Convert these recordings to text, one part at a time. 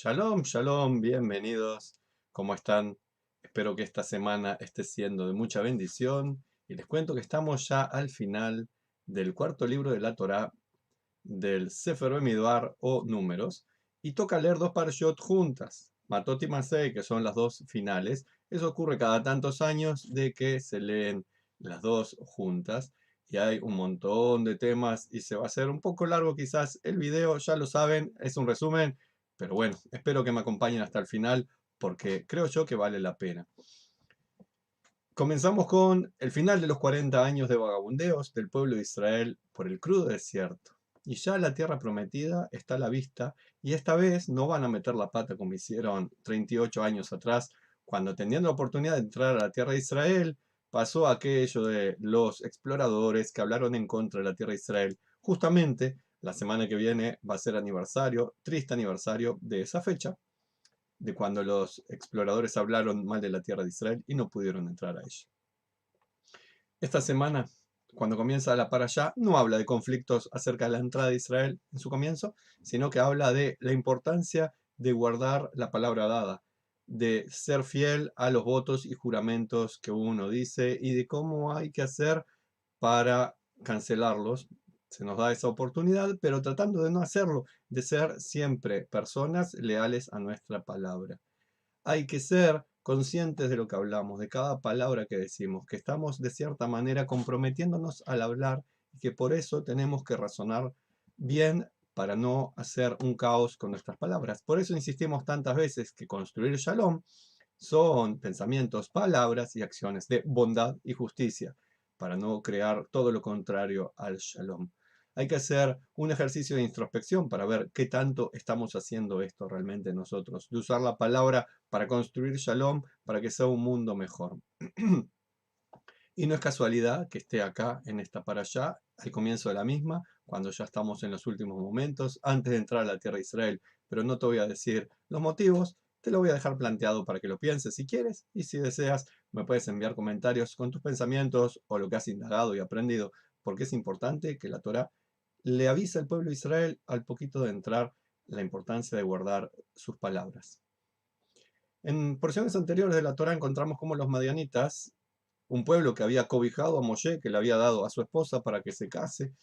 Shalom, shalom, bienvenidos. ¿Cómo están? Espero que esta semana esté siendo de mucha bendición. Y les cuento que estamos ya al final del cuarto libro de la Torá, del Sefer Bemidbar o Números. Y toca leer dos parashot juntas, Matot y Masei, que son las dos finales. Eso ocurre cada tantos años de que se leen las dos juntas. Y hay un montón de temas y se va a hacer un poco largo quizás el video, ya lo saben, es un resumen. Pero bueno, espero que me acompañen hasta el final porque creo yo que vale la pena. Comenzamos con el final de los 40 años de vagabundeos del pueblo de Israel por el crudo desierto. Y ya la tierra prometida está a la vista y esta vez no van a meter la pata como hicieron 38 años atrás, cuando teniendo la oportunidad de entrar a la tierra de Israel, pasó aquello de los exploradores que hablaron en contra de la tierra de Israel. Justamente la semana que viene va a ser aniversario, triste aniversario de esa fecha, de cuando los exploradores hablaron mal de la tierra de Israel y no pudieron entrar a ella. Esta semana, cuando comienza la para allá, no habla de conflictos acerca de la entrada de Israel en su comienzo, sino que habla de la importancia de guardar la palabra dada, de ser fiel a los votos y juramentos que uno dice y de cómo hay que hacer para cancelarlos. Se nos da esa oportunidad, pero tratando de no hacerlo, de ser siempre personas leales a nuestra palabra. Hay que ser conscientes de lo que hablamos, de cada palabra que decimos, que estamos de cierta manera comprometiéndonos al hablar y que por eso tenemos que razonar bien para no hacer un caos con nuestras palabras. Por eso insistimos tantas veces que construir shalom son pensamientos, palabras y acciones de bondad y justicia, para no crear todo lo contrario al shalom. Hay que hacer un ejercicio de introspección para ver qué tanto estamos haciendo esto realmente nosotros, de usar la palabra para construir shalom, para que sea un mundo mejor. Y no es casualidad que esté acá en esta para allá, al comienzo de la misma, cuando ya estamos en los últimos momentos, antes de entrar a la tierra de Israel. Pero no te voy a decir los motivos, te lo voy a dejar planteado para que lo pienses si quieres, y si deseas, me puedes enviar comentarios con tus pensamientos o lo que has indagado y aprendido, porque es importante que la Torá le avise al pueblo de Israel al poquito de entrar la importancia de guardar sus palabras. En porciones anteriores de la Torá encontramos cómo los madianitas, un pueblo que había cobijado a Moshe, que le había dado a su esposa para que se case,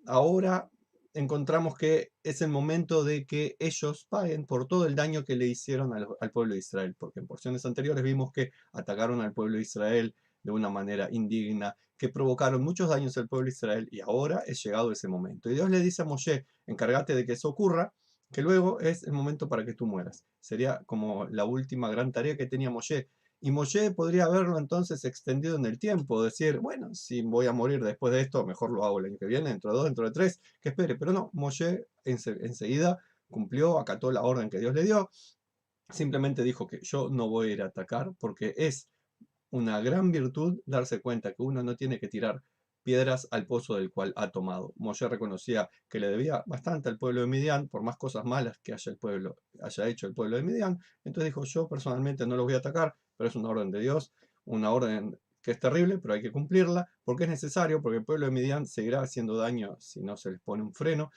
ahora encontramos que es el momento de que ellos paguen por todo el daño que le hicieron al pueblo de Israel, porque en porciones anteriores vimos que atacaron al pueblo de Israel de una manera indigna, que provocaron muchos daños al pueblo de Israel, y ahora es llegado ese momento. Y Dios le dice a Moshe, encárgate de que eso ocurra, que luego es el momento para que tú mueras. Sería como la última gran tarea que tenía Moshe. Y Moshe podría haberlo entonces extendido en el tiempo, decir, bueno, si voy a morir después de esto, mejor lo hago el año que viene, dentro de 2, dentro de 3, que espere. Pero no, Moshe enseguida cumplió, acató la orden que Dios le dio, simplemente dijo que yo no voy a ir a atacar porque es una gran virtud darse cuenta que uno no tiene que tirar piedras al pozo del cual ha tomado. Moshe reconocía que le debía bastante al pueblo de Midian, por más cosas malas que haya hecho el pueblo de Midian. Entonces dijo, yo personalmente no los voy a atacar, pero es una orden de Dios, una orden que es terrible, pero hay que cumplirla, porque es necesario, porque el pueblo de Midian seguirá haciendo daño si no se les pone un freno.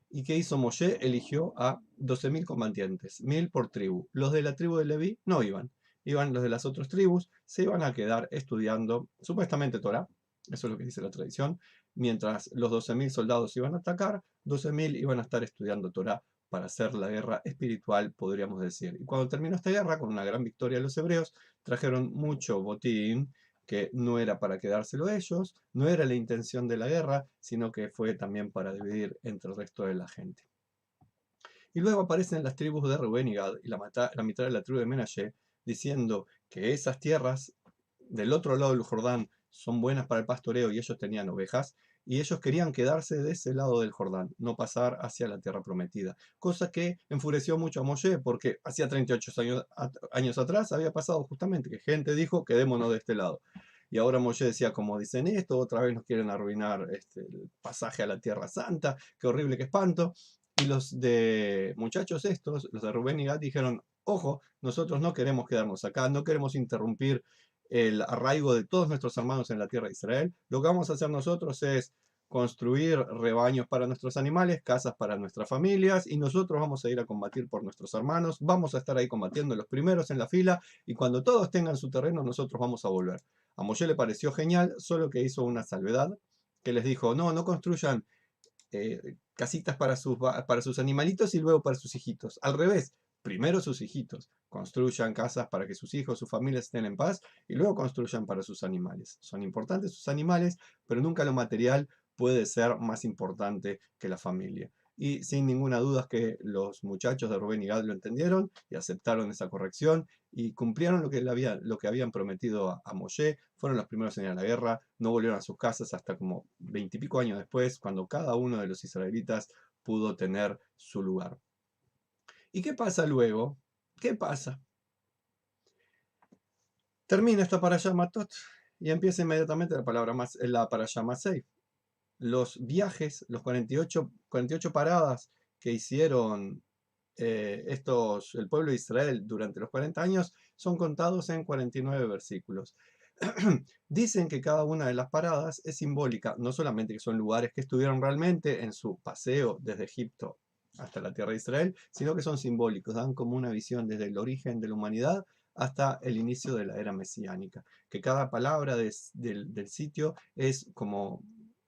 ¿Y qué hizo Moshe? Eligió a 12.000 combatientes, 1.000 por tribu. Los de la tribu de Leví no iban, iban los de las otras tribus, se iban a quedar estudiando supuestamente Torah, eso es lo que dice la tradición, mientras los 12.000 soldados iban a atacar, 12.000 iban a estar estudiando Torah para hacer la guerra espiritual, podríamos decir. Y cuando terminó esta guerra, con una gran victoria de los hebreos, trajeron mucho botín, que no era para quedárselo ellos, no era la intención de la guerra, sino que fue también para dividir entre el resto de la gente. Y luego aparecen las tribus de Rubén y Gad y la mitad de la tribu de Menashe, diciendo que esas tierras del otro lado del Jordán son buenas para el pastoreo y ellos tenían ovejas, y ellos querían quedarse de ese lado del Jordán, no pasar hacia la tierra prometida. Cosa que enfureció mucho a Moshe, porque hacía 38 años atrás había pasado justamente que gente dijo, quedémonos de este lado. Y ahora Moshe decía, como dicen esto, otra vez nos quieren arruinar el pasaje a la Tierra Santa, qué horrible, qué espanto. Y los de muchachos estos, los de Rubén y Gad, dijeron, ojo, nosotros no queremos quedarnos acá, no queremos interrumpir el arraigo de todos nuestros hermanos en la tierra de Israel. Lo que vamos a hacer nosotros es construir rebaños para nuestros animales, casas para nuestras familias, y nosotros vamos a ir a combatir por nuestros hermanos, vamos a estar ahí combatiendo los primeros en la fila, y cuando todos tengan su terreno, nosotros vamos a volver. A Moshe le pareció genial, solo que hizo una salvedad, que les dijo, no, no construyan casitas para sus animalitos y luego para sus hijitos. Al revés, primero sus hijitos. Construyan casas para que sus hijos, sus familias estén en paz y luego construyan para sus animales. Son importantes sus animales, pero nunca lo material puede ser más importante que la familia. Y sin ninguna duda es que los muchachos de Rubén y Gad lo entendieron y aceptaron esa corrección y cumplieron lo que habían prometido a Moshe. Fueron los primeros en ir a la guerra, no volvieron a sus casas hasta como 20 y pico años después, cuando cada uno de los israelitas pudo tener su lugar. ¿Y qué pasa luego? ¿Qué pasa? Termina esta parashá Matot y empieza inmediatamente la parashá Masei. Los viajes, los 48 paradas que hicieron el pueblo de Israel durante los 40 años son contados en 49 versículos. Dicen que cada una de las paradas es simbólica, no solamente que son lugares que estuvieron realmente en su paseo desde Egipto hasta la tierra de Israel, sino que son simbólicos, dan como una visión desde el origen de la humanidad hasta el inicio de la era mesiánica, que cada palabra del sitio es como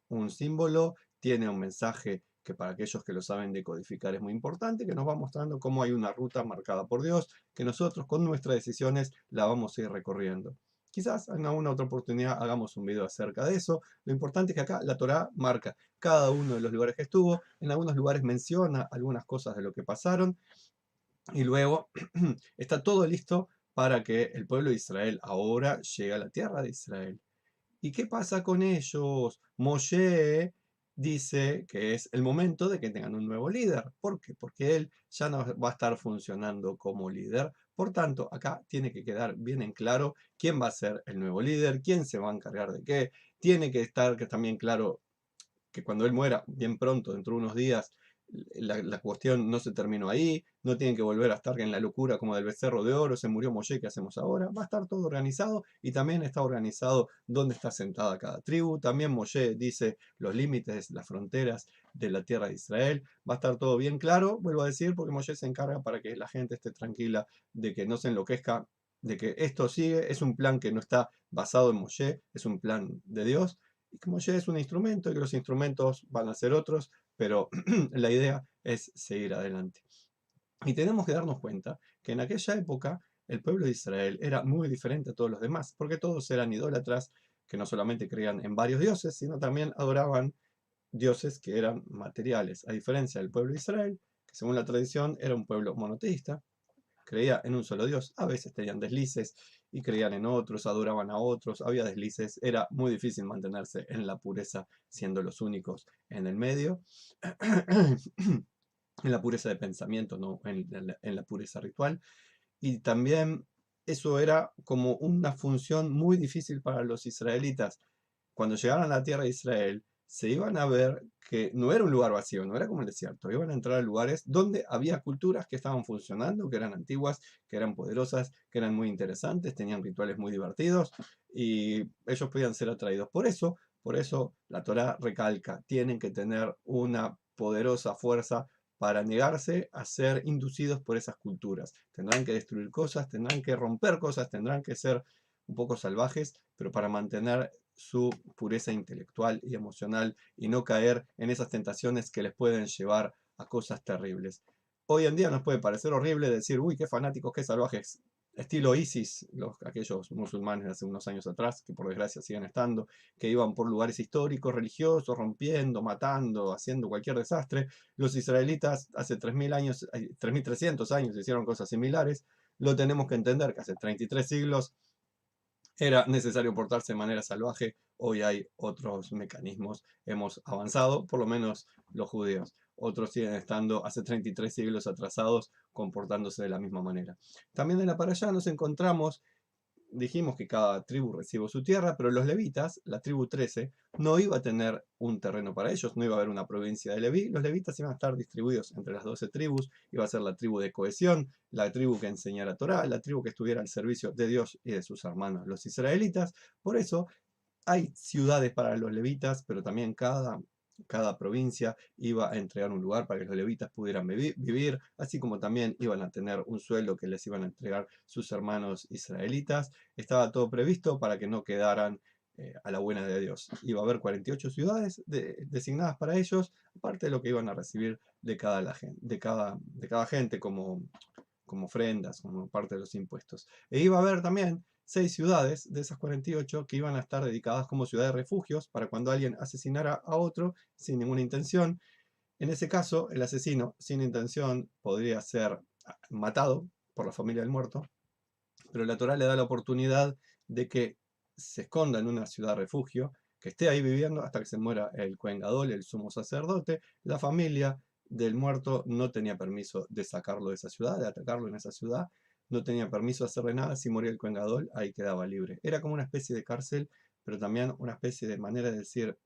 un símbolo, tiene un mensaje que para aquellos que lo saben decodificar es muy importante, que nos va mostrando cómo hay una ruta marcada por Dios, que nosotros con nuestras decisiones la vamos a ir recorriendo. Quizás en alguna otra oportunidad hagamos un video acerca de eso. Lo importante es que acá la Torá marca cada uno de los lugares que estuvo, en algunos lugares menciona algunas cosas de lo que pasaron, y luego está todo listo para que el pueblo de Israel ahora llegue a la tierra de Israel. ¿Y qué pasa con ellos? Moshe dice que es el momento de que tengan un nuevo líder. ¿Por qué? Porque él ya no va a estar funcionando como líder. Por tanto, acá tiene que quedar bien en claro quién va a ser el nuevo líder, quién se va a encargar de qué. Tiene que estar también claro que cuando él muera, bien pronto, dentro de unos días, la cuestión no se terminó ahí, no tienen que volver a estar en la locura como del becerro de oro, se murió Moshe, ¿qué hacemos ahora? Va a estar todo organizado y también está organizado dónde está sentada cada tribu. También Moshe dice los límites, las fronteras de la tierra de Israel. Va a estar todo bien claro, vuelvo a decir, porque Moshe se encarga para que la gente esté tranquila, de que no se enloquezca, de que esto sigue, es un plan que no está basado en Moshe, es un plan de Dios. Y como ya es un instrumento y que los instrumentos van a ser otros, pero la idea es seguir adelante. Y tenemos que darnos cuenta que en aquella época el pueblo de Israel era muy diferente a todos los demás, porque todos eran idólatras que no solamente creían en varios dioses, sino también adoraban dioses que eran materiales, a diferencia del pueblo de Israel, que según la tradición era un pueblo monoteísta, creía en un solo Dios. A veces tenían deslices y creían en otros, adoraban a otros, había deslices, era muy difícil mantenerse en la pureza siendo los únicos en el medio, en la pureza de pensamiento, no en la pureza ritual. Y también eso era como una función muy difícil para los israelitas. Cuando llegaran a la tierra de Israel, se iban a ver que no era un lugar vacío, no era como el desierto, iban a entrar a lugares donde había culturas que estaban funcionando, que eran antiguas, que eran poderosas, que eran muy interesantes, tenían rituales muy divertidos y ellos podían ser atraídos. Por eso la Torá recalca, tienen que tener una poderosa fuerza para negarse a ser inducidos por esas culturas. Tendrán que destruir cosas, tendrán que romper cosas, tendrán que ser un poco salvajes, pero para mantener su pureza intelectual y emocional y no caer en esas tentaciones que les pueden llevar a cosas terribles. Hoy en día nos puede parecer horrible decir, uy, qué fanáticos, qué salvajes, estilo ISIS, aquellos musulmanes de hace unos años atrás, que por desgracia siguen estando, que iban por lugares históricos, religiosos, rompiendo, matando, haciendo cualquier desastre. Los israelitas hace 3.000 años, 3.300 años hicieron cosas similares. Lo tenemos que entender que hace 33 siglos era necesario portarse de manera salvaje, hoy hay otros mecanismos, hemos avanzado, por lo menos los judíos. Otros siguen estando hace 33 siglos atrasados, comportándose de la misma manera. También en la para allá nos encontramos, dijimos que cada tribu recibe su tierra, pero los levitas, la tribu 13, no iba a tener un terreno para ellos, no iba a haber una provincia de Leví, los levitas iban a estar distribuidos entre las 12 tribus, iba a ser la tribu de cohesión, la tribu que enseñara Torá, la tribu que estuviera al servicio de Dios y de sus hermanos, los israelitas. Por eso hay ciudades para los levitas, pero también cada Cada provincia iba a entregar un lugar para que los levitas pudieran vivir, así como también iban a tener un sueldo que les iban a entregar sus hermanos israelitas. Estaba todo previsto para que no quedaran a la buena de Dios. Iba a haber 48 ciudades designadas para ellos, aparte de lo que iban a recibir de cada gente como ofrendas, como parte de los impuestos. E iba a haber también 6 ciudades de esas 48 que iban a estar dedicadas como ciudades de refugios para cuando alguien asesinara a otro sin ninguna intención. En ese caso, el asesino sin intención podría ser matado por la familia del muerto, pero la Torá le da la oportunidad de que se esconda en una ciudad refugio, que esté ahí viviendo hasta que se muera el Kohen Gadol, el sumo sacerdote. La familia del muerto no tenía permiso de sacarlo de esa ciudad, de atacarlo en esa ciudad, no tenía permiso de hacerle nada. Si moría el Kohen Gadol, ahí quedaba libre. Era como una especie de cárcel, pero también una especie de manera de decir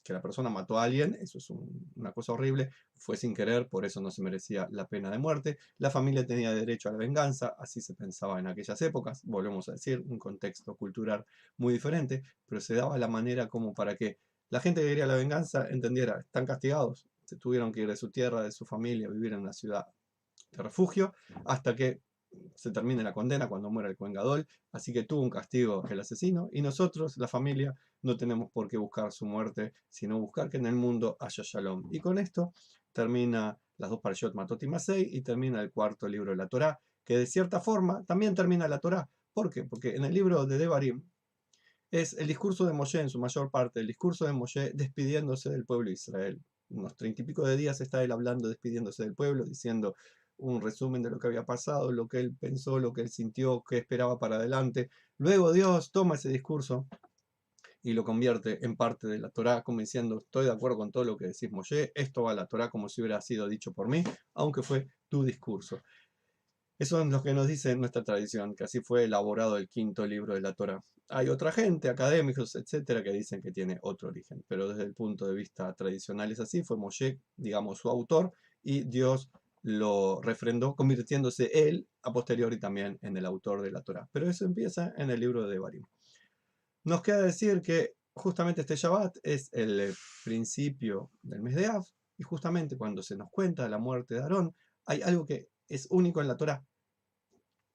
que la persona mató a alguien, eso es una cosa horrible, fue sin querer, por eso no se merecía la pena de muerte. La familia tenía derecho a la venganza, así se pensaba en aquellas épocas, volvemos a decir, un contexto cultural muy diferente, pero se daba la manera como para que la gente que quería la venganza entendiera, están castigados, se tuvieron que ir de su tierra, de su familia, vivir en una ciudad de refugio, hasta que se termine la condena cuando muera el Kohen Gadol, así que tuvo un castigo el asesino, y nosotros, la familia, no tenemos por qué buscar su muerte, sino buscar que en el mundo haya shalom. Y con esto termina las dos parashot Matot y Masei, y termina el cuarto libro de la Torá, que de cierta forma también termina la Torá. ¿Por qué? Porque en el libro de Devarim es el discurso de Moshe, en su mayor parte, el discurso de Moshe despidiéndose del pueblo de Israel. Unos 30 y pico de días está él hablando, despidiéndose del pueblo, diciendo un resumen de lo que había pasado, lo que él pensó, lo que él sintió, qué esperaba para adelante. Luego Dios toma ese discurso y lo convierte en parte de la Torá, como diciendo, estoy de acuerdo con todo lo que decís, Moshe, esto va a la Torá como si hubiera sido dicho por mí, aunque fue tu discurso. Eso es lo que nos dice nuestra tradición, que así fue elaborado el quinto libro de la Torá. Hay otra gente, académicos, etcétera, que dicen que tiene otro origen, pero desde el punto de vista tradicional es así. Fue Moshe, digamos, su autor, y Dios lo refrendó, convirtiéndose él a posteriori también en el autor de la Torá. Pero eso empieza en el libro de Devarim. Nos queda decir que justamente este Shabbat es el principio del mes de Av, y justamente cuando se nos cuenta la muerte de Aarón, hay algo que es único en la Torá.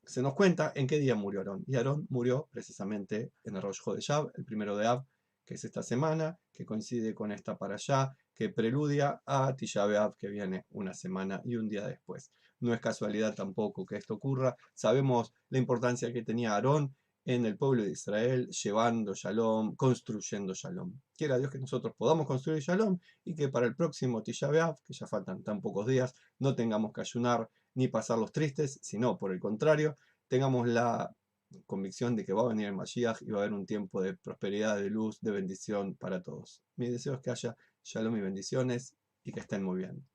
Se nos cuenta en qué día murió Aarón. Y Aarón murió precisamente en el Rosh Hodeshav, el primero de Av, que es esta semana, que coincide con esta para allá, que preludia a Tisha B'Av, que viene una semana y un día después. No es casualidad tampoco que esto ocurra. Sabemos la importancia que tenía Aarón en el pueblo de Israel, llevando Shalom, construyendo Shalom. Quiera Dios que nosotros podamos construir Shalom y que para el próximo Tisha B'Av, que ya faltan tan pocos días, no tengamos que ayunar ni pasarlos tristes, sino por el contrario, tengamos la convicción de que va a venir el Mashiach y va a haber un tiempo de prosperidad, de luz, de bendición para todos. Mi deseo es que haya Shalom y bendiciones y que estén muy bien.